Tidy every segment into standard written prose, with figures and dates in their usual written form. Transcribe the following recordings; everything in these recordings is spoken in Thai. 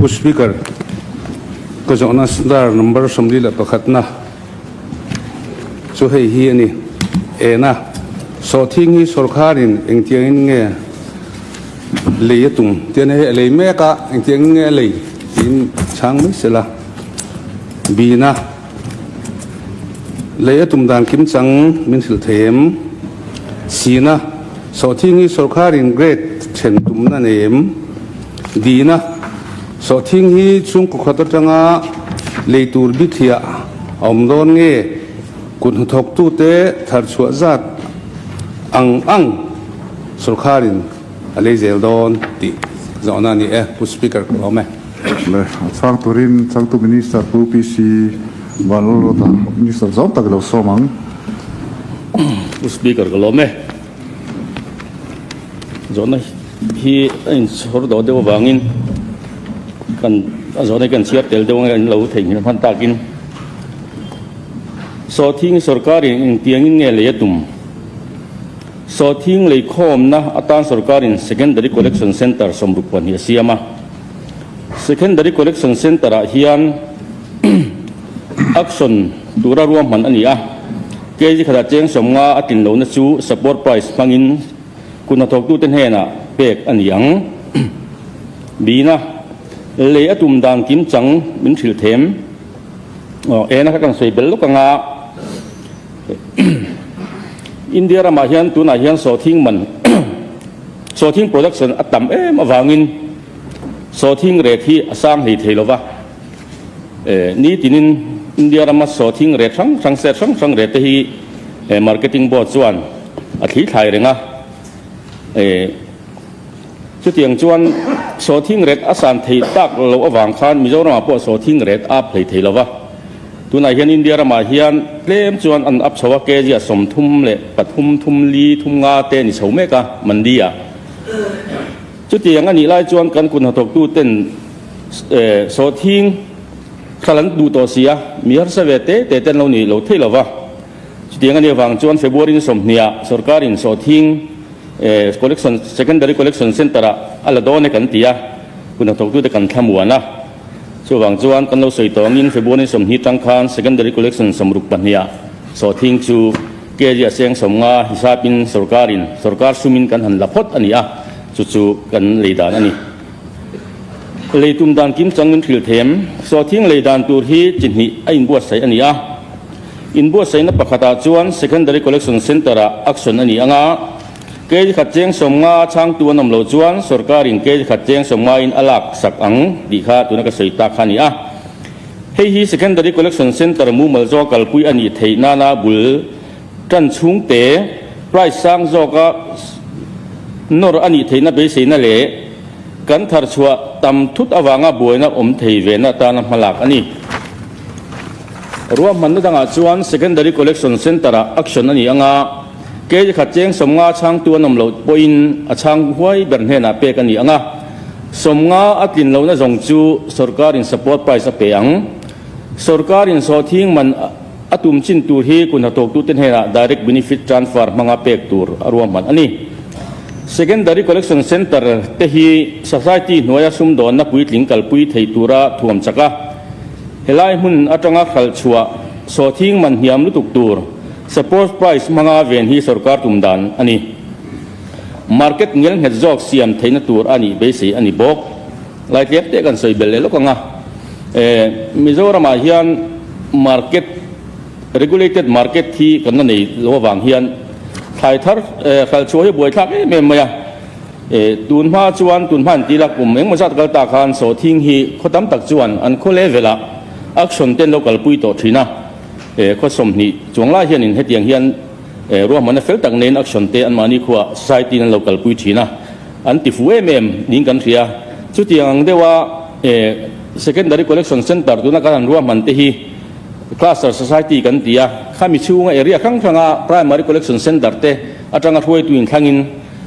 speaker ko zona star number somli la pakhatna chu hei hi ani ena so thing hi sarkarin engtiang nge leitum tian he lei meka engtiang nge lei in chang mi sela bina leitum dan kim chang min thil them sina so thing hi sarkarin great chen tum na nem dina so thing hi chung ko khata tanga leitur bi thia om don nge kun thok tu te thar chua zat ang sarkarin alei zel don ti zona ni pu speaker ko me le sang turin sang tu minister pu pc balolo ta minister zom tak lo somang pu speaker ko me zona hi in sor do de wangin kan zona kan chiat tel de wang lo thing han takin so thing sarkarin tiangin nge le tum so thing le khom na atan sarkarin secondary collection center somrupan hi siama secondary collection center a hian action tura ruam man ania keji khada cheng somnga atin lo na chu support price pangin kuna thok tu ten hena pek aniang bina le atum dang kim chang min thil them ena ka kan sei bel lokanga India ra mahian tu na hian so thing man so thing production atam awangin so thing re thi asang hi theilova ni tinin India ra ma so thing re sang re te hi marketing board chuan a thi thai renga chu tiang chuan so thing ret asan thei tak lo awang khan mizoram po so thing ret ap thei theilova tunai hian India ra ma hian tlem chuan an ap chawa ke ji som thum le pathum thum li thum nga te ni chome ka mandia chu tiang ani lai chuan kan kun hatok tu ten so thing khalan du to sia mi har save te ten lo ni lo theilova chu tiang ani wang chuan February som nia sarkarin so thing collection secondary collection center ala done kan tia kun hatok tu te kan thamuana so wang chuan kan lo soi tong in February som hi tang khan secondary collection samruk pania so thing chu ke ji aseng somnga hisapin sarkar sumin kan han lapot ania chu kan leidan ani leitum dan kim changin thil them so thing leidan tur hi chinhi a in buat sai ania in buat sai na pakhata chuan secondary collection center a action ani anga ke ji khat cheng somnga chang tu nam lo chuan sarkarin ke ji khat cheng somnga in alak sak ang di kha tu na ka sei ta khani a hei hi secondary collection center mu mal zo kal pui ani theina na bul tan chung te price sang zo ka nor ani theina be seina le kan thar chua tam thut awanga boina om thei ve na ta na malak ani ruam man danga chuan secondary collection center action ani anga ke khat cheng somnga chang tu nam lo poin a chang huai ber he na pe kan ni anga somnga atin lo na jong chu sarkarin support price a pe ang sarkarin so thing man atum chin tur hi kun hatok tu ten he na direct benefit transfer manga pek tur arwam man ani secondary collection center te hi society noya sum don na pui tling kal pui thei tura thuam chaka helai mun atanga khal chua so thing man hiam lu tuk tur support price manga ven hi sarkar tumdan ani market ngel het jok siam theina tur ani be sei ani bok lai lep te kan sei belle lokanga mizoram hian market regulated market thi kan nei lo wang hian thai thar khal choi boi thak me maya tun ma chuan tun man ti la kum eng ma sat kal ta khan so thing hi khotam tak chuan an kho levela action ten local pui to thina ko som ni chungla hian in hetiang hian ro man fel tak nen action te an mani khuwa society and local pui thina an ti fu em ning kan thia chu tiang dewa secondary collection center tu na kan ro man te hi cluster society kan tia khami chunga area khang khanga primary collection center te atanga thoi tu in thangin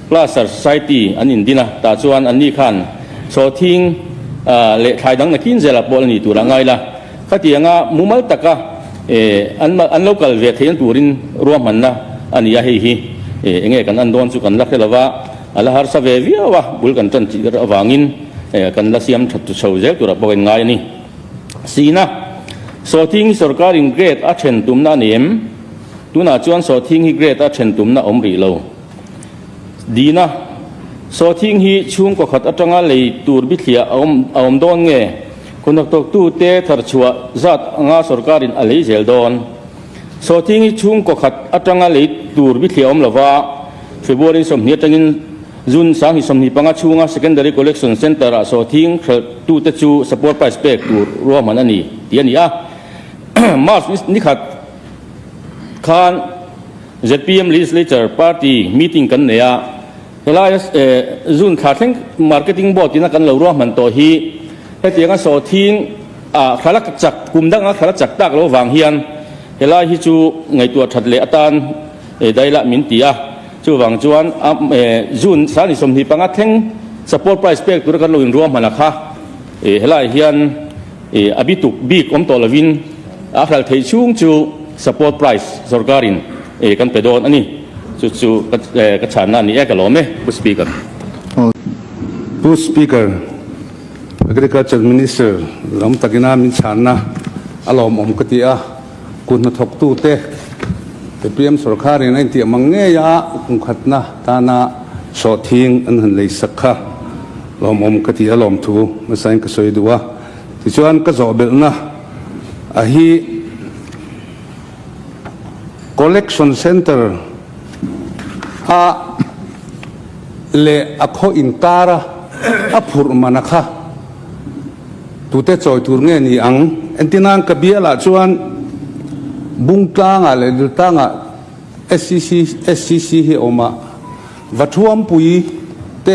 cluster society an in dina ta chuan an ni khan so thing le thai dang na kin zela bol ni tu ra ngai la khatianga mumal taka an local ve thein turin ruam manna ani ya hi enge kan an don chu kan lakhelawa ala har sa ve viawa bul kan tan chi awangin กันละเสียมถัดตุเฉาเจ้าตัวเราเป็นไงนี่สีนะสอทิ้งสรการอินเกรดอาเชนตุมนาเนียมตัวน่าจวนสอทิ้งฮิเกรดอาเชนตุมนาอมรีโลดีนะสอทิ้งฮิช่วงก็ขัดอัตงาเลยตูร์บิเลียอมดอนเงคนนักตกตู้เตะทาร์ชัวจัดงาสรการอินอะไรเจลดอนสอทิ้งฮิช่วงก็ขัดอัตงาเลยตูร์บิเลียอมลาวาเฟบรุยสมเนียจังอินจุนสางฮิสมนิปังช่วง secondary collection center สอทิ้งตู้เตจู support price pay ตูร์รวมมันนี่เดียนี่มาสนี่ขัดคาน ZPM legislature party meeting กันเนี่ยเวลาจุนขาดทั้ง marketing board ที่นักกันเราร่วมมันต่อฮีให้เตียงสอทิ้งขาลักจักกลุ่มดังขาลักจักตักเราวางเฮียนเวลาฮิจูไงตัวถัดเลอตันได้ละมินตีจูวางจวนจุนสานิสมนิปังทั้ง support price pay ตัวกันเราร่วมมันนะคะเวลาเฮียนอภิตุกบีกอมตัวละวินอาคาเทช่วงจู support price สรการินกันไปโดนอันนี้จู่กระชานนั่นนี่ก็ล้อมไหมผู้สปีกเกอร์ ผู้สปีกเกอร์ agriculture minister ลำตะกินามินชานนะอารมณ์อมกติอาคุณทกตู้เตะแต่เพียมสรการินไอ้ที่มังเงียกุขัดนะตานาสอทิ้งอันหันเลยสักค่ะลมอมกติอารมณ์ทูมาใส่ก็สวยดูว่าที่ชวนก็จบเบลนะฮี collection center เลอโคอินการะพูดมานะคะตัวเตจอยตัวเงี้ยนี่อังอันที่นั่งกับเบียละชวนบุ้งกลางอะไรดูตั้งSCC เฮอมาวัดท่วมปุยเต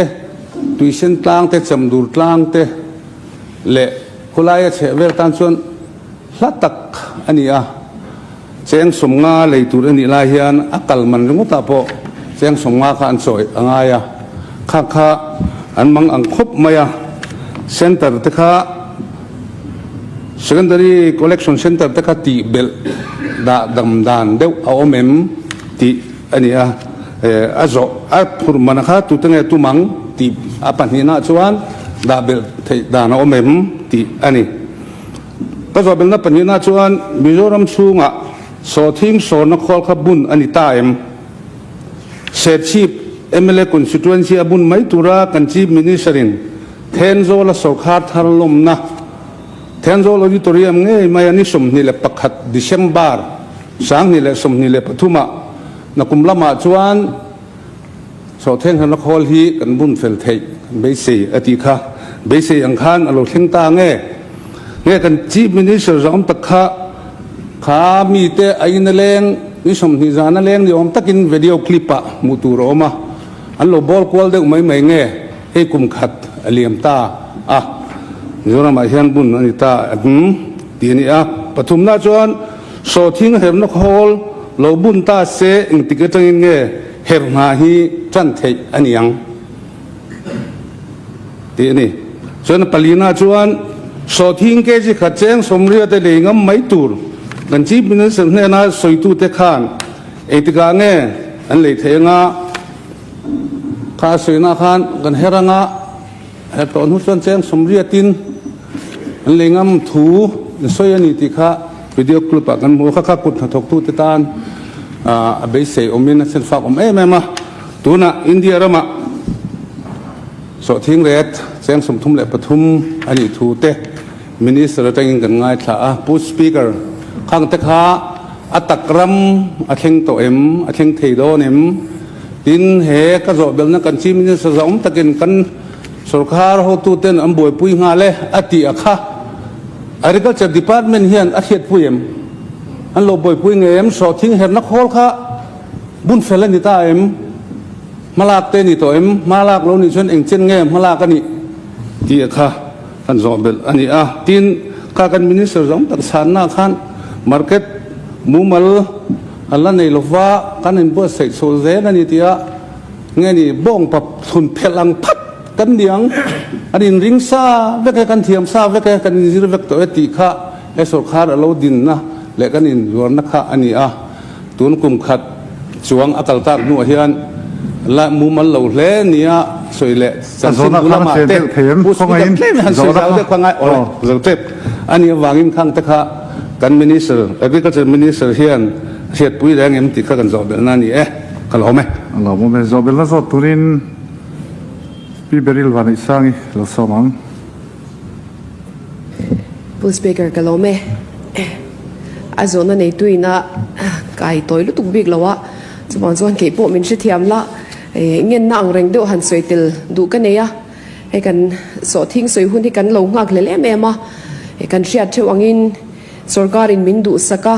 ตุยเส้นกลางเตจำดูกลางเตเลคนไล่เชเวลตันชวนลัดตักอันนี้เสียงสมงาเลยตัวนี้ลายเฮียนอักลมันรู้ตาพอเสียงสมงาขันสวยง่ายข้าอันมังอังคบมายเซ็นเตอร์เตค่ะ secondary collection center เตค่ะตีเบลดำดานเดวเอาเมมตีอันนี้พูดมันนะคะตัวเงี้ยตัวมังตีปัญหาหน้าชวนดาเบลดานเอาเมมตีอันนี้ก็จะเป็นนับปัญหาชวนมิโซรัมสูงสอทิ้งสอนนักขอขบุญอันนี้ตายเศรษฐีMLA constituency บุญไม่ตุระกันจีมินิสรินเทนโซลสขาดทารลมนะเทนโซลอดิตอรียมเงี้ยไม่อันนี้สมนี่แหละประคัดดิเซมบาร์สังนี่แหละสมนี่แหละปฐุมะนักกุมละมาชวนสอเทนนักขอฮีกันบุญเฟลเทยเบสีอติค่ะเบสีอังคารอารมณ์เทงตาเงี้ยกันจีมินิสรอมตะค่ะข้ามีแต่ไอ้นั่นเลงนี่สมนิจานั่นเลงเดี๋ยวผมตักินวิดีโอคลิปมุตุโรมาอันโลบอลควอลเด็กไม่เงี้ยให้กุมขัดเลียมตานี่เรามาเห็นบุญอันนี้ตาทีนี้ปฐุมนาจวนโซทิ้งเห็นนักฮอลโลบุญตาเสอิงติกจังเงี้ยเห็นหาฮีจันเทอันยังทีนี้ส่วนปลีนาจวนโซทิ้งเกจิขัดแจ้งสมเรียแต่เลยงั้นไม่ตูร์กันจีบินสังเนน่าสวยตู้เตขานติกาเงี้ยอันเลยเทงข้าสวยนาขานกันเฮรังเฮตอนหุ่นเซนสมเรียตินอันเลยงั้นถูสวยนี่ติข้าวิดีโอคลิปกันมัวข้ากุดถกตู้เตตานเบสเซอมินเซนฝากแม่มาตัวน่ะอินเดียระมาสอทิ้งเรศเสียงสมทุมเล็บปทุมอันนี้ถูเตมินิสระจังกันง่ายท่าผู้สปีกเกอร์ข้างเตค้าอัตกรัมอัเชงโตเอ็มอัเชงเทโดเอ็มดินเหกระโจเบลนักกันชิมินิสระอมตะกินกันสุรคาร์โฮตูเตนอันบวยปุยงาเลอติอาคาagriculture department เฮียนอาเทียดปุยเอ็มอันโลบวยปุยเอ็มสอทิ้งเห็นนักโฮลค่ะบุญเฟลนิตาเอ็มมาลากเตนิโตเอ็มมาลากโลนิชนเองเช่นเงี้ยมาลากกันนี่ที่อาคาอันโจเบลอันนี้ทีนข้ากันมินิสระอมตักสานนาขันmarket มูมัลอันละในโลกว่ากันในบัวเสกโซเซนั่นนี่ที่เงี้ยนี่บ้องปับทุนเพลังพัดกันเดียงอันนี้ริงซาเวกกันเทียมซาเวกกันจิรเวกตัวเอติค่ะเอสโอคาร์เราดินนะและกันอินยวนนะคะอันนี้ตุนกุมขัดจวงอัตลตากนัวเฮียนและมูมัลเหล่าเล่นี่โซ สวยแหละสัน โซน บุลมาเต้ผู้สวยเล่นหันสวยเราได้ควางไงอ๋อเราเจ็บอันนี้วางอินข้างตะขากันมินิสเตอร์agriculture minister เฮียนเสียปุ๋ยแรงเอ็มติดข้ากันจอบนั่นนี่กันหรอไหม Allah mo me zobel na zot turin pi beril van isangi lo somang Bull Speaker Kalome Azona nei tuina kai toilu tuk big lawa chuan chuan ke po min thiam la ngen na ang reng do han soitil du ka neya he kan so thing soi hun hi kan lo ngak le le me ma he kan riat thewangin sarkarin min du saka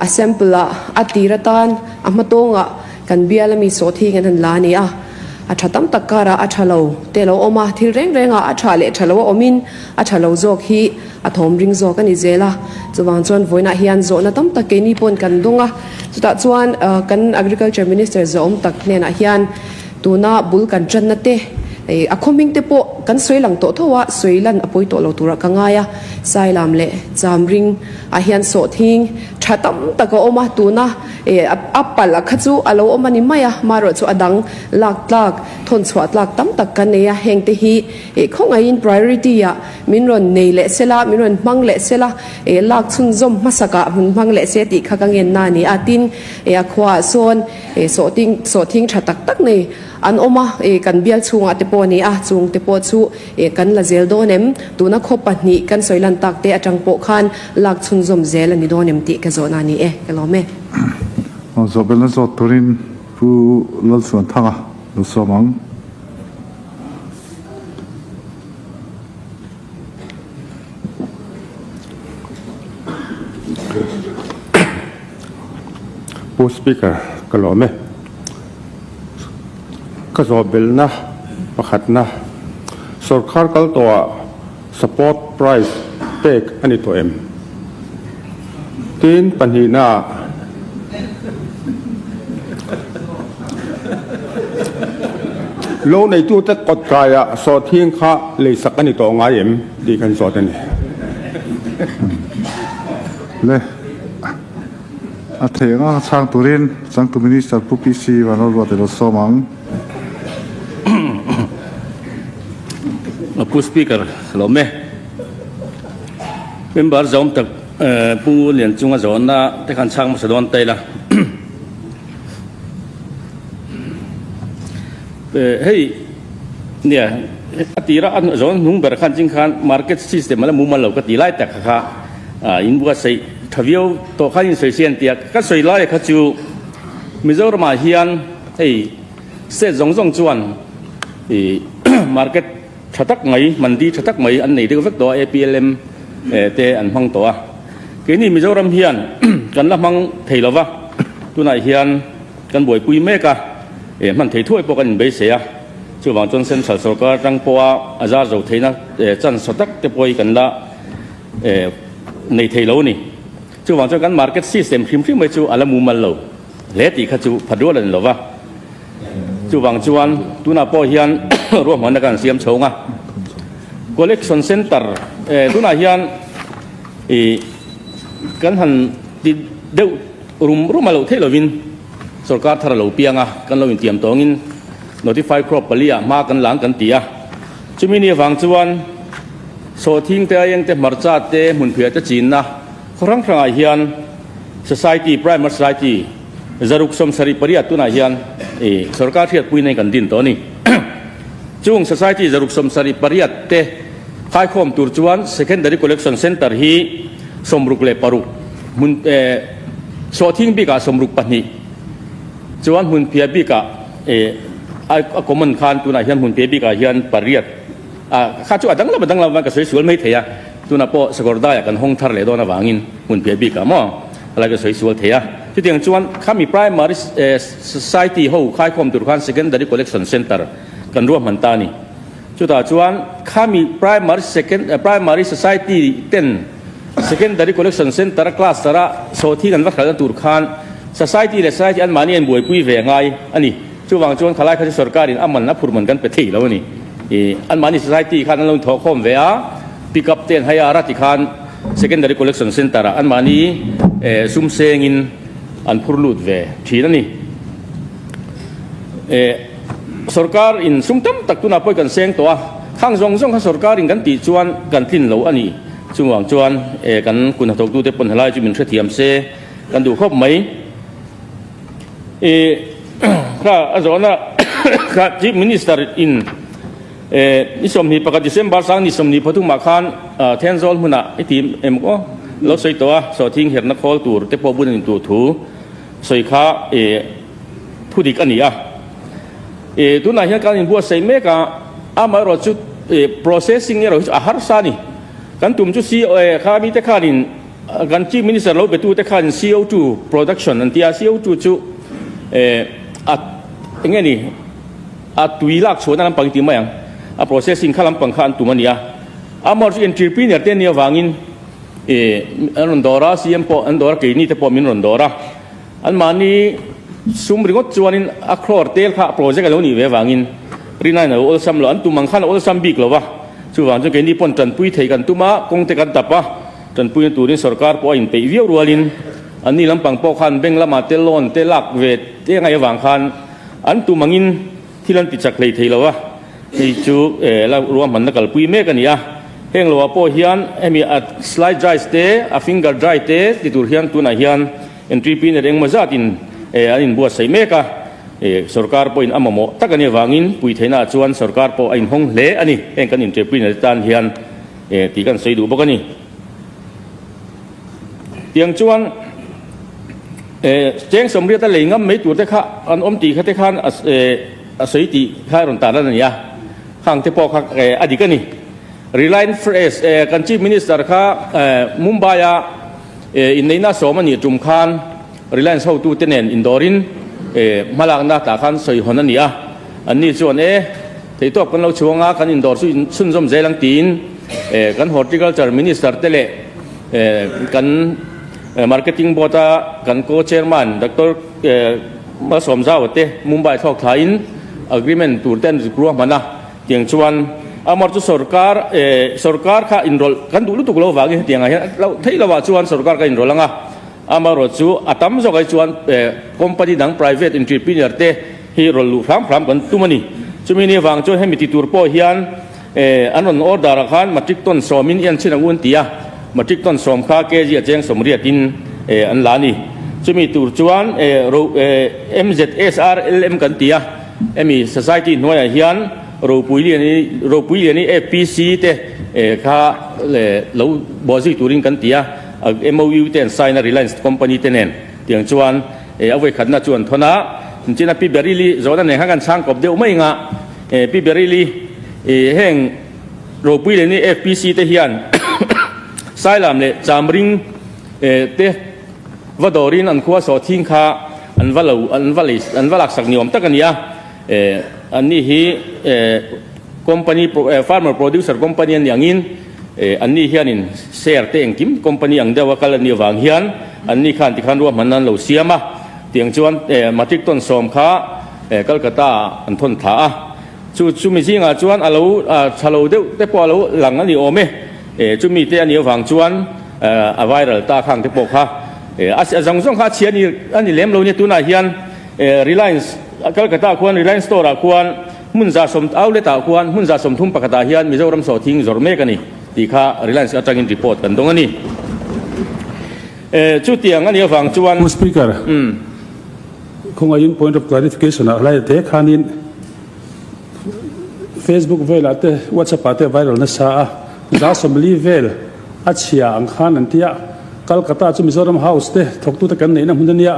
a sample a atiratan amatonga kan bialami so thing an la ni a thatam takara athalo telo oma thil reng renga athale thalo omin athalo zok hi athom ring zok ani zela chuwang chuan voina hian zo na tam takeni pon kan dunga chuta chuan kan agriculture minister zom tak nena hian tuna bul kan chan na te akhoming te po kan soilang to thowa soilan apoi to lo tura kangaya sailam le chamring a hian so thing thatam taka oma tuna appal akhachu alo omani maya maro chu adang lak lak thon chhuat lak tam tak kan neya hengte hi khonga in priority ya minron nei le sela minron mang le sela lak chun zom masaka mun mang le se ti khakangen na ni atin akhwa son so thing thatak tak nei an oma kan bial chunga te po ni a chung te po chu kan la zel do nem tuna khopa ni kan soilan tak te atang po khan lak chun zom zel ani do nem ti ka zo na ni kalome zobel na zot turin pu lal suan thanga lo somangผู้สปีกเกอร์กล่าวไหมก็จะเบลนะประคัดนะสุรคาร์กัลตัว support price เต็กอันนี้ตัวทีนปัญหาหน้าโลในตัวจะกดกายสอดทิ้งข้าเลยสักอันนี้ตัวง่ายดีกันสอดนี่ le a thenga chang turin chang tu minister pu pc vanol wa lo somangผู้สปีกเกอร์เราไหมเป็นบาร์จอมตักผู้เรียนจุงอาจารย์นะที่ขันช่างมาสะดวนเตยละเฮ้ยเนี่ยตีระอันจอนนุ่งเบอร์ขันจิงขัน market system มาแล้วมุมมันเราก็ตีไล่แต่ค่ะอินบัวใส่ทวีโอตัวขันยินใส่เสียนเตียก็ใส่ไล่ขัดจูมิจฉามาเฮียนเฮ้ยเสร็จจงจวนmarketชัดตักไหมมันดีชัดตักไหมอันไหนที่ก็ฟักตัว APLM เตอันพังตัวคืนนี้มิจฉาเฮียนกันละมังเทลวะตัวไหนเฮียนกันบ่อยปุยเมกะมันเทถ้วยพวกกันเบสเสียช่วงบางจนเส้นสารสกัดจังปัวอาจารย์เราเทนะจันสตักเตปวยกันละในเทโลนี่ช่วงบางจนกัน market system พิมพ์ไม่จู่อะไรมุมมันเราเละตีขจู่ผัดด้วยเลยหรอวะจู่บางจวนตัวน่าปอเฮียนร่วมหัวในการเสียมโฉงอ่ะ collection center ตัวน่าเฮียนกันหันติดเดือดรุมมาเราเทเราวินสกัดทาราเราเปียงอ่ะกันเราวินเตรียมตัวงิน notify crop ปลีอ่ะมากันหลังกันตีอ่ะจุดนี้ฟังจวนโซทิ้งแต่ยังแต่มาจัดแต่มุนเพียจะจีนนะครั้งครั้งเฮียน society private society จะรุกสมสริปริยัติตัวน่าเฮียนสกัดเทียบปุยในกันดินตัวนี้ จุง society จะรุกสมสริปริยัติแต่ขายข้อมตัวจวน secondary collection center ฮีสมรุกเลปารุมุนโซทิ้งบิกาสมรุกปนิจวนมุนเพียบิกาก็มันคานตัวน่าเฮียนมุนเพียบิกาเฮียนปริยัติข้าจวดดังเรามันก็สวยๆไม่เทียตัวน่ะพอสกอร์ได้กันห้องทาร์เลโดนวางินมุนเพียบิกามออะไรก็สวยๆเทียที่เดียงจวนข้ามี primary society หูขายข้อมตัวคัน secondary collection center กันร่วมมันตานี่จุดจวนข้ามี primary society เต้น secondary collection center class ระโซที่กันวัดขันตุรคาน society และ society อันมานี่อันบวยปุยเวงไงอันนี้ช่วงจวนขลายข้าราชการอันมันนับพูดเหมือนกันไปที่แล้วนี่อันมานี่ society ขันนั้นลงทอคอมเวีย pick up เต้นให้อาราติขัน secondary collection center อันมานี่ซุ่มเซงินอันพูดลุดเวทีนั่นนี่ สรการอินสุ่มตั้มตักตุนาป่วยกันเสียงตัวข้างซองข้างสรการอินกันตีจวนกันทิ้นเหลวอันนี้ช่วงจวนกันคุณทกดูเตปนหลายจุดมินเทียมเซกันดูครบไหมข้าอาจารย์นะข้าจีมินิสเตอร์อินนิสมนีประกาศเซมบาร์สังนิสมนีพทุมมาคานเทนโซลมุนะไอทีมก็เราใส่ตัวสอทิ้งเห็นนักโคลตูเตปบุญตัวถูใส่ข้าผู้ดีกันนี่ตัวนายการอินบัวใส่เมกะมาเราจุดprocessing เนี่ยเราอาหารสานี่กันตุ่มจุดซีข้ามีแต่ข้านินกันจีมินิสเตอร์เราไปดูแต่ข้านิน CO2 production อันที่ CO2 จุอย่างเงี้ยนี่ตุยลักชวนนั่นปังตีมาอย่างprocessing ข้าลำปังข้าตุ่มมันเนี่ยมาจุด entrepreneur เต้นเนี่ยวางินอันดอร่า CM พออันดอร่าเกี่ยนี่แต่พอมินอันดอร่าอันมานี่ซุ่มริงก็จวนินอัครอร์เตลข้าโปรเจกต์เรานี่เววางินรีนายนะโอลซัมหลอนตุมังขันโอลซัมบิกหรอวะช่วยวันจะเกิดนี่ปนจันปุยไทยกันตุมาคงเตกันตับวะจันปุยตัวนี้สรการปอยน์ไปวิวรัวลินอันนี้ลำปังปอขันเบ่งละมาเตลอนเตลักเวทเตยังไงวางขันอันตุมังินที่ลันติดจักเลยไทยหรอวะที่จูแล้วรวมมันนักปุยเมกันนี่เฮงลัวปอฮิอันมีสไลด์ดรายสเตย์ฟิงเกอร์ดรายเตย์ที่ตัวฮิอันตัวไหนฮิอันเอ็นทรีพีเนี่ยเองมาจัดอินอันนี้บัวใส่เมกะสรการปอยน์อัมโมตักกันเนี่ยวางินปุยเทน่าจวนสรการปอยน์ห้องเละอันนี้เองกันอินเทปีเนี่ยตันฮิอันตีกันใส่ดูบอกกันนี่เตียงจวนเจ้งสมเรียตะเลยงั้มไม่ตัวเตะอันอมตีข้าเตะขันใส่ตีข้ารอนตาแล้วนี่ข้างเตะปอข้างอดีกันนี่Reliance Fresh กันชีมินิสเตอร์ข้ามุมไบอินในน่าสมันี่จุ่มขันReliance เข้าตู้เตนอินดอรินมาลังนักตาขันสวยหัวนั่นนี่อันนี้ส่วนที่ตัวกันเราช่วงกันอินดอร์สุนสมเจลังตีนกัน Horticulture Minister เตเลกัน Marketing Board กัน Co-Chairman ดร.มาสมเจ้าเตมุมไบทอกไทย Agreement ตัวเต้นกลัวมันนะเตียงชวนมารจุสรการข้าอินโรลกันดูลุตุกโลวากิเตียงไงเราที่เราว่าชวนสรการกันอินโรลงมารจุอัตมสกัยชวนคอมพานีดัง private entrepreneur เตฮีโรลูพร้อมกันตุมันนี่จุมีนี่วางช่วยให้มีติดตัวพ่อเฮียนอันนั้นออร์ดาร์ขันมาจิกต้นสอมินยันชินังอุนตีมาจิกต้นสอมข้าเกจิเจงสมเรียดินอันลานี่จุมีตัวชวนMZSRLM กันตีมี society หน่วยเฮียนเราปุยเรียนี่FPC เตข้าเราบอสิตูรินกันตีMOU เตนไซน์ Reliance Company เตนเตียงชวนเอาไว้ขัดน่าชวนทนะจริงๆนะพี่เบอร์รี่ลีจอดันเนี่ยหากันช่างกับเดียวไม่งะพี่เบอร์รี่ลีแห่งเราปุยเรียนี่ FPC เตเฮียนไซลามเนี่ยจามริงเตวัดดอรินอันขั้วสอทิ้งข้าอันวัลักสักนิยมตะกันเนี่ยอันนี้ฮีcompany farmer producer company อย่างนี้อันนี้เฮียนินเสียร์เต็งกิม company อย่างเดียวกันนี่วางเฮียนอันนี้ขันที่ขันรวมมันนั้นเราเสียมาเตียงจวนมาจิกต้นสมข้ากัลกัตตาอันทนถาจุมีสิ่งจวนเราชะโลเดียวแต่พอเราหลังอันนี้โอเมจุมีเตียนี้วางจวนไวรัลตาข้างที่ปกข้าจังส่งข้าเชียนี่อันนี้เลี้ยมเราเนี่ยตัวไหนเฮียนReliance กัลกัตตาควร Reliance Store ควรมุนจะสมเอาเลตาควรมุนจะสมทุ่มปกติเฮียนมีเจ้ารำสอทิ้งจอร์เมกันนี่ที่ข้า Reliance ก็จะกินรีพอร์ตกันตรงนี้จุดเตียงอันนี้ฟังจวน Speaker คงอายุ point of clarification อะไรเทคานิน Facebook เวลาเต WhatsApp เต viral นั่นซะจ้าสมลีเวลอัจฉริยะอังคารนั่นที่กัลกัตตาจุมิโซรัมเฮาส์เตทกตุตะกันนี่นะมุนเนี่ย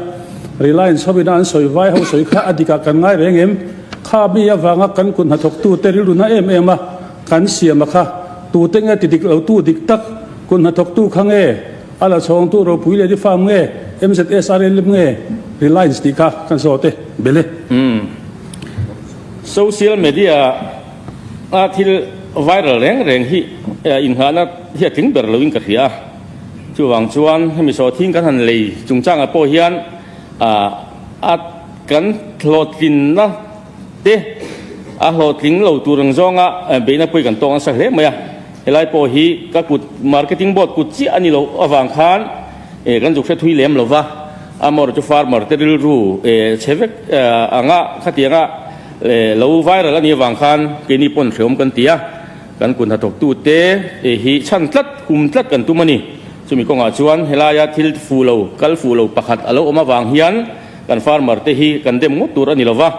Reliance เขาไปนั่นสวยไว้เขาสวยข้าอดีตกันง่ายเร่งข้ามีวางกันคุณหัดทกตู้เตริลุนะมากันเสียมาค่ะตู้เต็งติดเราตู้ดิกตักคุณหัดทกตู้ข้างอะไรช่องตู้เราปุ๋ยเลยที่ฟาร์มMZSRL Reliance ดีค่ะกันโซเตเบลsocial media ที่ไวรัลแรงที่อินหานะที่ถึงเบอร์เราวิ่งกระเทียช่วงชวนให้มีโซทิ้งกันทันเลยจุงจ้างอโปเฮียนกันโหลดกินนะเต้โหลดกินเราตัวรังจงเบนับไปกันตรงสักเล็กไหมเฮลัยโปฮีก็กุด marketing board กุดจีอันนี้เราวางคันกันจุกเสถุยเลี้ยมเราว่าอามอร์จูฟาร์มอร์เตริลูเชฟอ่างะขัดยัง เราไว้แล้วนี่วางคันกินนี่ปนเสริมกันเตียกันกุนหัดตกตู้เตะหิชันทัดคุมทัดกันตุมันนี่จะมีกองอาชวนเฮลายาทิลฟูโลกัลฟูโลประคัดอารมณ์มาวางเฮียนกันฟาร์มร์เตหิกันเดมงตัวนี่ละวะ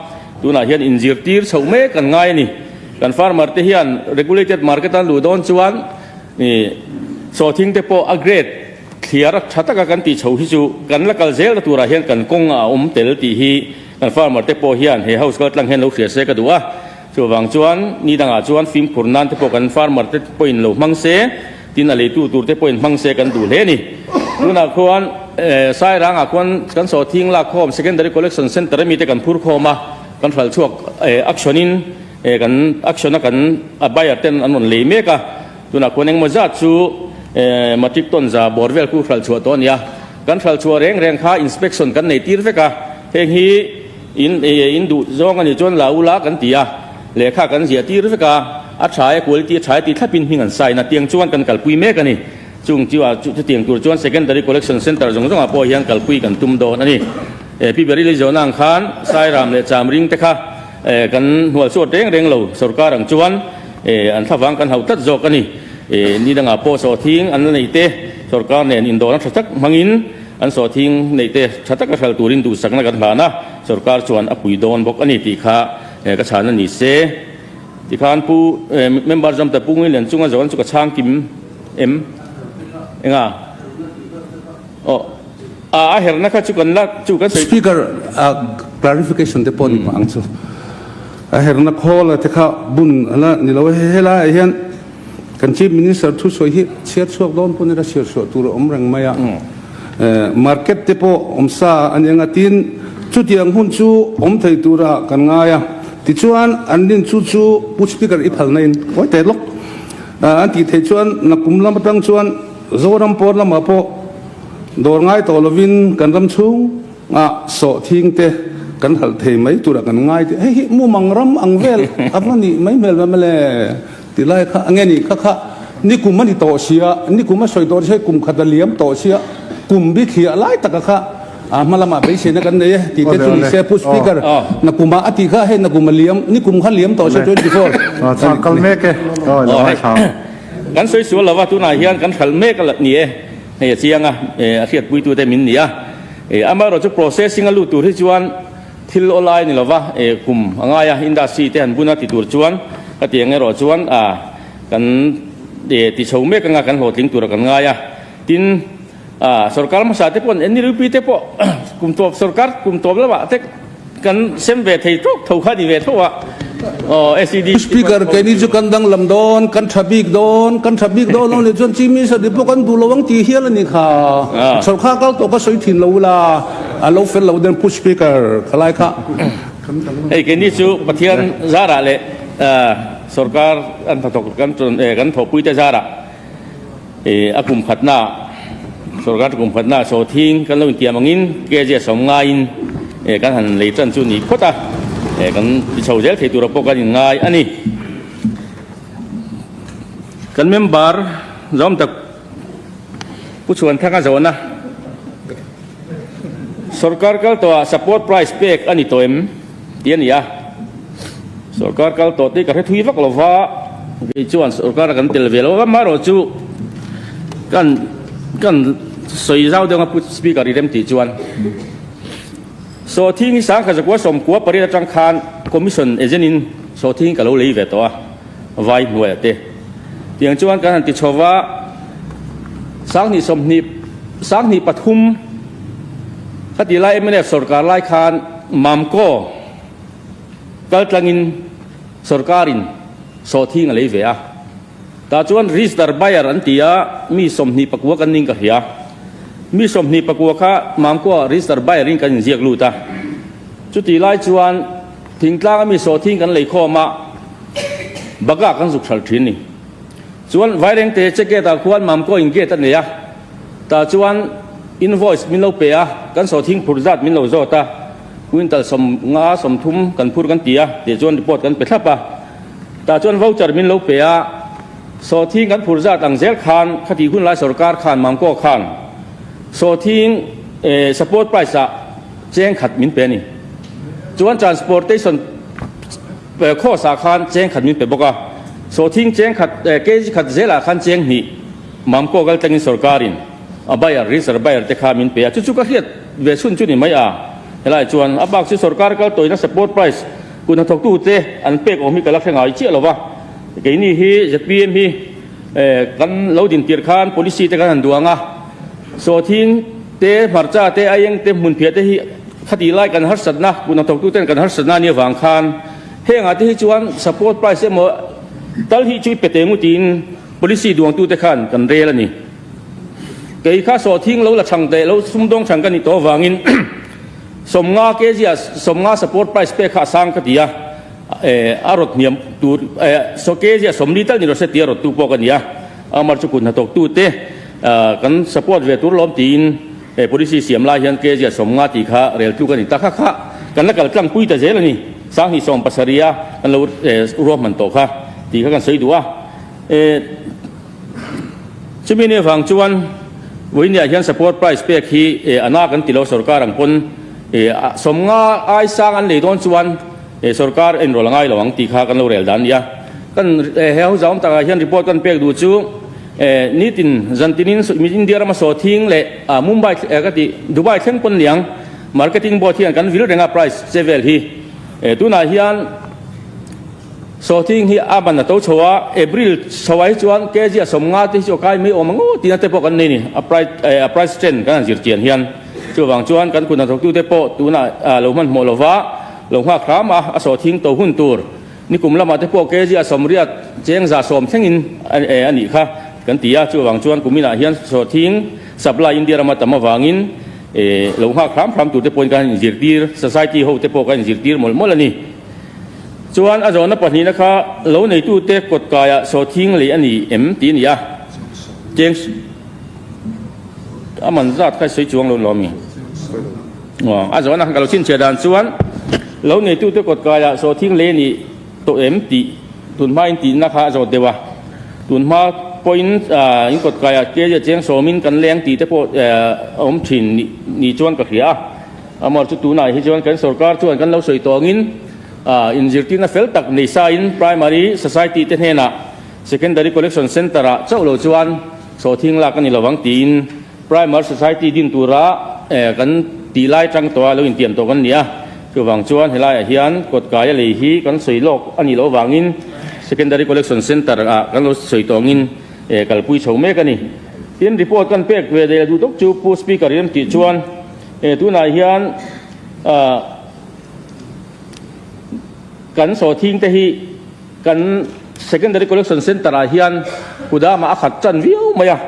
ตัวน่ะเฮียนอินจิรตีร์เสาเมกันง่ายนี่กันฟาร์มร์เตเฮียน regulated market อันหลุดอนชวนนี่โซทิ้งเตโปอักเกรดเขียรักชัตกันตีเฉาฮิจูกันละกัลเซลตัวเฮียนกันกงเตลตีฮีกันฟาร์มร์เตโปเฮียนเฮเฮาส์ก็ตั้งเฮียนลูกเสียเสกตัวชัววางชวนนี่ดังอาชวนฟิล์มผลนั้นเตโปกันฟาร์มร์เตโปอินโลมังเซตินอะไรตัวเตโปอินมังเซกันดูเลนี่ตัวน่ะควรสายร่างควรกันโซทิ้งละคอม secondary collection center มีแต่กันพูดโคมากันฝัลช่วงอักษรินกันอักษรกันอบายเต็นอันนั้นเลยเมกะตัวนักคนยังมาจัดชูมาติดต้นจะบอร์เวลคู่ฝัลชัวตัวนี้กันฝัลชัวแรงค่า inspection กันในตีร์เฟกะเฮงฮีอินดูจงกันอยู่จนลาวลากันตีอะเลขากันเสียตีร์เฟกะอัดฉายคุณตีฉายตีถ้าปินพิงกันใส่นะเตียงจวนกันกัลปุยเมกันนี่จุงจีว่าจะเตียงตัวจวน secondary collection center จงต้องอาปอยยังกัลปุยกันตุ้มโดนนี่พี่เบริลิจนังขานสายรามเลจามริงเตค่ะกันหัวสวดเร่งเหล่าสุรการังจวนอันทับวังกันเฮาตัดโจกันนี่นี่ดังอาโปโซทิ้งอันนั้นในเตสุรการเนี่ยอินโดนัสชักมังอินอันโซทิ้งในเตชักกระชัลตูรินดูสักนักกันหานะสุรการจวนอปุยโดนบอกอันนี้ตีค่ะกระชานันนี่เซตีขานผู้เมมเบอร์จำแต่ผู้เงินเหรียญจุงจวนจุกช่างกิมเอ็งเห็นนะครับจุกันละจุกัน speaker clarification เตปอนฟังชูเห็นนัก call เตค่ะบุญละนี่เราเฮล่าเห็นกัน chief minister ทุกส่วนที่เชื่อชัวร์โดนปุ่นเราเชื่อชัวร์ตัวอมรังไม่อะmarket เตปอมซาอันยังตินจุดยังหุ่นชูอมไทยตัวละกันง่ายติชวนอันนี้ชูผู้ speaker อีพัลนั่นไว้แต่ล็อกอันที่ไทยชวนนักกุมลำตั้งชวนโซรัมปอร์ลำมาพอโดนง่ายต่อลวินกันรำชุงโสทิ้งเตกันหัลเทไม่ตัวกันง่ายเฮ้ยมูมังรำอังเวลอันนี้ไม่เมลมาเลยตีไล่ค่ะอันนี้ค่ะนี่กุมมันต่อเชียนี่กุมมันสวยต่อเชียกุมขัดเลี้ยมต่อเชียกุมบิขีไล่ตะค่ะมาละมาไปเชียนักันเลยตีเตจุลิเซียผู้สปีกเกอร์นักกุมมาอติค่ะให้นักกุมมาเลี้ยมนี่กุมขัดเลี้ยมต่อเชีย24สังกัลเมกก็เราให้ข่าวกันสวยๆแล้วว่าตัวไหนเฮียนกันขัลเมกกันละนี่เฮียเสียงอาเทียดปุยตัวแต่มินนี่อามาเราจะ processing ลูตัวที่จวนทิลออนไลน์นี่ละว่ากุมง่ายอินดัสทรีเตนบุญติตัวจวนก็เตียงไงเราจวนกันติชาวเมกันกันโหดลิงตัวกันง่ายตินสุรการมาสาธิตปนนี่รูปีเตปกุมตัวสุรการกุมตัวแล้วว่าเทกันเซมเวทีทุกทุกขัดเวทว่าSCD speaker แค่นี้จะกันดังลำดอนกันทับบิกโดนนี่จนจิมิสดิพวกกันดูระวังตีเฮียแล้วนี่ค่ะสุรการก็ตัวก็สวยถิ่นเราละเราเฟลเราเดินผู้ speaker อะไรค่ะแค่นี้จูปะเทียนซาระเลยสุรการอันถกกันจนกันถกปุยเตซาระอากุมขัดหน้าสุรการกุมขัดหน้าโซทิ้งกันเราเตียมังอินเกจสมงายกันหันเลยจันจุนี่โคตรกันที่ชาวเจ้าที่ตัวเราพบกันยังไงอันนี้กันเมมเบอร์จอมตะผู้ชวนทั้งกันสวนนะสุรการก็ตัว support price pay อันนี้ตัวเดียนี่สุรการก็ตัวที่กระทุยฟักเราว่าชวนสุรการกันเตลเวลว่ามาเราจูกันสวยเจ้าเดียวกับผู้สปีกเกอร์ที่เต็มที่ชวนโซทิ้งสังกัดว่าสมกัวปริจังคารคอมมิชชั่นเอเจนต์โซทิ้งกับเราเลยเวตัวไว้หน่วยเตะอย่างจวนการติดชวะสังนิสมนิสังนิปฐุมคดีไล่ไม่ได้สุรการไล่คารมัมโก้กัลตังินสุรการินโซทิ้งอะไรเวะแต่จวนริสดาร์บายรันตียมีสมนิปกัวกันนิ่งกับเฮียมีสมนิปกัวข้ามามก็ริสตาร์บายริงกันเสียกลูตาจุดที่ไล่จวนทิ้งกลางมีโซทิ้งกันเลยข้อมาบักกันสุขสันต์นี่จวนไวเร่งเตะเช็คเกตาควรมามก็อินเกตันเนี่ยแต่จวนอินโวอิสมินเราเปียกันโซทิ้งผู้จัดมินเราโจตาวินตัลสมงาสมทุมกันพูดกันเตียเดี๋ยวจวนรีพอร์ตกันไปทับปะแต่จวนวาวจาร์มินเราเปียโซทิ้งกันผู้จัดอังเซลคานคดีคุณไล่สุรการคานมามก็คานโซทิ้งsupport price แจ้งขัดมินเป็นนี่จวน transportation ข้อสาขาแจ้งขัดมินไปบอกว่าโซทิ้งแจ้งขัดเกจขัดเจล่าขันแจ้งนี่มัมโกกัลตังอินสุรการินอบายริสระบายเตขามินเปียจุก็เฮียดเวชุนจุนี่ไม่เวลาจวนบักซิสุรการก็ตัวนั้นสปอร์ตไพรส์คุณทกตู้เตอันเป็กอมีกลักษณะอีเชี่ยหรอวะเกนี่ฮีจะพีเอ็มฮีกันเราดินเตียร์คาน polisi เตกันดวงอ่ะโซทิ้งเตมาร์จ้าเตอายังเตมุนเพียเตฮีคดีไล่กันฮัสนะคุณทกตู้เตกันฮัสนะเนี่ยวางคานเฮงอาทิตย์จวนสปอร์ตไพรส์เมื่อตัลฮีช่วยเปเตงุติน polisi ดวงตู้เตขันกันเรลนี่เกี่ยข้าโซทิ้งเราละช่างเตเราซุ่มดงช่างกันนี่ตัววางินสมงาเกจิสมงาสปอร์ตไพรส์เปข้าสังคดีอารถเนียมตูโซเกจิสมนิตัลนี่เราเสตียรถตูปกันเนี่ยอามาจุกุนหัตกตูเตกันสปอร์ตเวทุรล้อมตีนpolisi เสียมลายยันเกจิสมงาตีข้าเรลตูกันนี่ตาข้ากันนักกลางคุยแต่เจลนี่สังหิสมปัสริยากันเรารวมมันโตข้าตีข้ากันสวยดูว่าจะมีเนี่ยฟังจวนวันนี้ยันสปอร์ตไพรส์เปคีอนากันติโลสุรการังพนสมงาไอสังอันเลยโดนจวนสุรการเอ็นโรลังไอหลวงตีข้ากันเราเรลดันยากันเฮาจอมตายันรีพอร์ตกันเปกดูจูนิตินจันตินินมิจินเดียร์มาโซทิงเล่มุมไบก็ติดูไบเช่นคนเลี้ยงมาร์เก็ตติ้งบอร์ที่กันวิลเรงาไพรส์เซเวลฮีตัวนายยันโซทิงฮีอาบันนะโตชัวเอบริลชวายจวนเกจิสมงาที่ชัวกายไม่อมังโอตีนั่นเตปกันนี่อัพไพรส์เจนกันจิรเจียนยันชัววางจวนกันคุณนัทตู้เตปตัวนายโลมันโมโลวาลงหักครามโซทิงโตหุ่นตูร์นี่กลุ่มละมาเตปเกจิสมเรียดเจงจ่าสมเช่นอันนี้ค่ะกันตีชัววางจวนกลุ่มมินายันโซทิงสับลายอินเดียรามาตมาวางินลงหักครามพรำตูเตปกันจิรตีร์สัยที่เขาเตปกันจิรตีร์หมดละนี่จวนอาจารย์นับปัจจุบันนะคะเราในตู้เตะกดกายโซทิ้งเลยอันนี้ตีนี่อะเจงส์มันจัดใครสวยจวงเรามีอาจารย์นะคะเราชินเชียดานจวนเราในตู้เตะกดกายโซทิ้งเลยนี่ตัวตีตุนมาตีนะคะอาจารย์เดวะตุนมาพอยน์อินกดกายเกี่ยเจงโซมินกันแรงตีเตะพอชินนี่จวนกับเขียมาจุดตัวไหนที่จวนกันสุรการจวนกันเราสวยตัวงินอินจิติน่าเฟลตักในสายน์ primary society เทนเฮน่ะ secondary collection center เจ้าเราจวนโซทิ้งลักกันในระหว่างตีน primary society ดินตัวระกันตีไล่จังตัวเราอินเตียมตัวกันเนี่ยคือวางจวนให้ไล่เฮียนกดกายเลยฮีกันสวยโลกอันนี้เราวางอิน secondary collection center กันเราสวยตัวงินกัลปุยโฉมเมกันนี่เห็นรีพอร์ตกันเป็กเวเดลดูตกจูผู้สปีกเกอร์ยังติดจวนตัวนายเฮียนกันโซทิ้งแต่ฮีกัน secondary collection center เฮียนกุดามาขัดจันวิวมา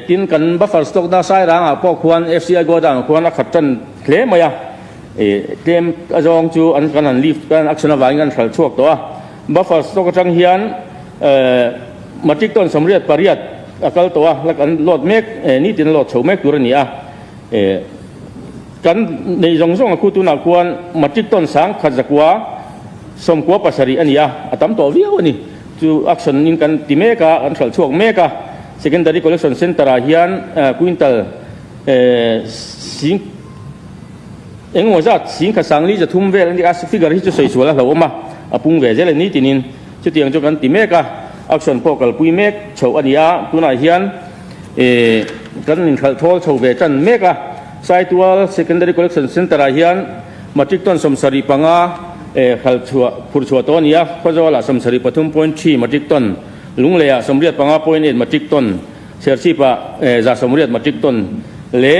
ตินกันบัฟเฟอร์สต็อกน่าใช้ร่างพวกควร FCI โกดังควรขัดจันเคลมมาเตรียมจองจูอันกันลีฟกันอักษรวางินกันสั่งช่วงตัวบัฟเฟอร์สต็อกจังเฮียนมาจิกต้นสำเร็จปริยัติอักตัวแล้วกันโหลดเมกนี่ตินโหลดโฉมเมกตัวนี้กันในจงส่งคู่ตุนักควรมาจิกต้นสังขัดจักวาสมควรปัสริอันนี้ตั้มตัววิวนี่จูอักษรนินกันติเมกาอันสั่งช่วงเมกา secondary collection center เฮียนควินตัลสิงหัวจัดสิงขสังลีจะทุ่มเวลนี่อาศัยฟิกเกอร์ที่จะสวยสวยแล้วเราออกมาปุ่งเวเจเลนี่ตินินจะเตียงจุกันติเมกาอักษรพวกกัลปุยเมกโฉอันนี้ตัวนายเฮียนกันนินขัดโทโฉเวจันเมกาไซตัว secondary collection center เฮียนมาจิกต้นสมสรีปังอาขัดชัวผู้ชัวตัวนี้ก็จะว่าละสมสรีปฐุมพลชีมาจิกต้นลุงเลียสมเรียดปังอาพอยน์มาจิกต้นเชียร์ชีปะจะสมเรียดมาจิกต้นเละ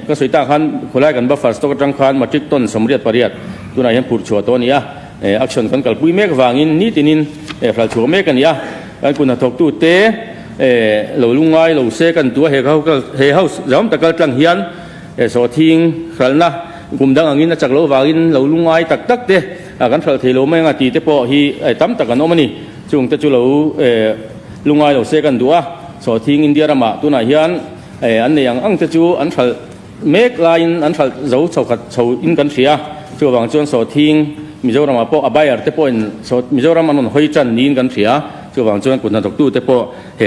ก็สุดท้ายขันคนแรกกันบัฟเฟอร์สต็อกจังขันมาจิกต้นสมเรียดปริยัดตัวนายเฮียนผู้ชัวตัวนี้อักษรกันกัลปุยเมกวางินนี่ตินินขัดชัวเมกันนี้กันคุณทกตู้เตเราลุงไงเราเสกันตัวเฮาย้อมตะกัลจังเฮียนโซทิ้งขันนะกลุ่มดังอันนี้นะจากเราวากินเราลุงไงตักเตะกันเราเทโลไม่งาตีเตะพอฮีตั้มตะกันโนมันนี่จุงเตะจุเราลุงไงเราเสกันตัวโซทิ้งอินเดียรามาตัวนายเฮียนอันนี้ยังอังเตะจูอันเราเมกไลน์อันเราเราชาวขัดชาวอินกันเสียจูบางจวนโซทิ้งมิโซรามาพออบายเตะพอมิโซรามันหอยจันนินกันเสียจูบางจวนคุณนักตู้เตะพอเฮ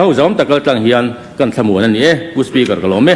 าย้อมตะกัลจังเฮียนกันสมุนนั่นนี่ผู้สปีกเกอร์ก็ล้ม